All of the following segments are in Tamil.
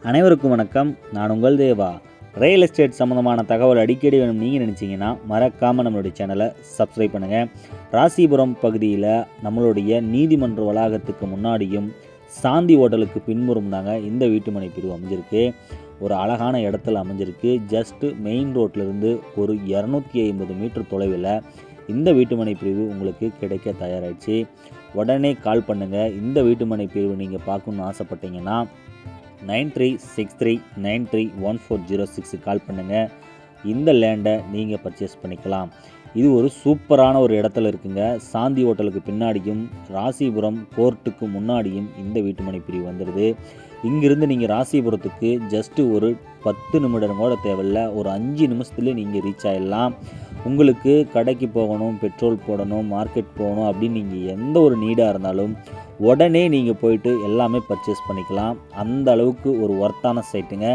அனைவருக்கும் வணக்கம். நான் உங்கள் தேவா. ரியல் எஸ்டேட் சம்மந்தமான தகவல் அடிக்கடி வேணும் நீங்கள் நினச்சிங்கன்னா மறக்காமல் நம்மளுடைய சேனலை சப்ஸ்கிரைப் பண்ணுங்கள். ராசிபுரம் பகுதியில் நம்மளுடைய நீதிமன்ற வளாகத்துக்கு முன்னாடியும் சாந்தி ஹோட்டலுக்கு பின்புறம் தாங்க இந்த வீட்டுமனை பிரிவு அமைஞ்சிருக்கு. ஒரு அழகான இடத்துல அமைஞ்சிருக்கு. ஜஸ்ட்டு மெயின் ரோட்லேருந்து ஒரு 250 மீட்டர் தொலைவில் இந்த வீட்டுமனை பிரிவு உங்களுக்கு கிடைக்க தயாராகிடுச்சு. உடனே கால் பண்ணுங்கள். இந்த வீட்டுமனை பிரிவு நீங்கள் பார்க்கணுன்னு ஆசைப்பட்டீங்கன்னா 9363931406 கால் பண்ணுங்கள். இந்த லேண்டை நீங்கள் பர்ச்சேஸ் பண்ணிக்கலாம். இது ஒரு சூப்பரான ஒரு இடத்துல இருக்குங்க. சாந்தி ஹோட்டலுக்கு பின்னாடியும் ராசிபுரம் கோர்ட்டுக்கு முன்னாடியும் இந்த வீட்டுமனை பிரிவு வந்துடுது. இங்கிருந்து நீங்கள் ராசிபுரத்துக்கு ஜஸ்ட்டு ஒரு 10 நிமிடம் கூட தேவையில்லை. ஒரு 5 நிமிஷத்துலேயே நீங்கள் ரீச் ஆகிடலாம். உங்களுக்கு கடைக்கு போகணும், பெட்ரோல் போடணும், மார்க்கெட் போகணும் அப்படின்னு நீங்கள் எந்த ஒரு நீடாக இருந்தாலும் உடனே நீங்கள் போயிட்டு எல்லாமே பர்ச்சேஸ் பண்ணிக்கலாம். அந்த அளவுக்கு ஒரு ஒர்த்தான சைட்டுங்க.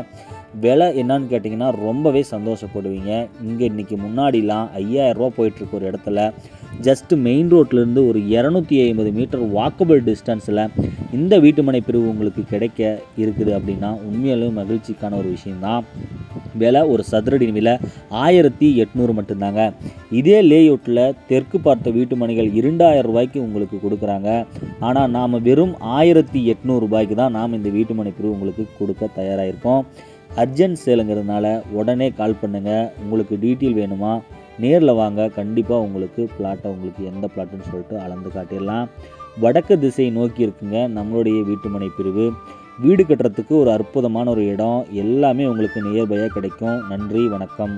விலை என்னன்னு கேட்டிங்கன்னா ரொம்பவே சந்தோஷப்படுவீங்க. இங்கே இன்றைக்கி முன்னாடிலாம் 5000 ரூபா போயிட்டுருக்கு ஒரு இடத்துல. ஜஸ்ட்டு மெயின் ரோட்லேருந்து ஒரு 250 மீட்டர் வாக்கபிள் டிஸ்டன்ஸில் இந்த வீட்டுமனை பிரிவு உங்களுக்கு கிடைக்க இருக்குது அப்படின்னா உண்மையிலும் மகிழ்ச்சிக்கான ஒரு விஷயந்தான். விலை ஒரு சதுரடி விலை 1800 மட்டும்தாங்க. இதே லேஅவுட்டில் தெற்கு பார்த்த வீட்டுமனைகள் 2000 ரூபாய்க்கு உங்களுக்கு கொடுக்குறாங்க. ஆனால் நாம் வெறும் 1800 ரூபாய்க்கு தான் நாம் இந்த வீட்டுமனை பிரிவு உங்களுக்கு கொடுக்க தயாராகிருக்கோம். அர்ஜென்ட் சேலுங்கிறதுனால உடனே கால் பண்ணுங்கள். உங்களுக்கு டீட்டெயில் வேணுமா நேரில் வாங்க. கண்டிப்பாக உங்களுக்கு பிளாட்டை உங்களுக்கு எந்த பிளாட்டுன்னு சொல்லிட்டு அளந்து காட்டிடலாம். வடக்கு திசை நோக்கி இருக்குங்க நம்மளுடைய வீட்டுமனை பிரிவு. வீடு கட்டுறதுக்கு ஒரு அற்புதமான ஒரு இடம். எல்லாமே உங்களுக்கு நியர்பையாக கிடைக்கும். நன்றி, வணக்கம்.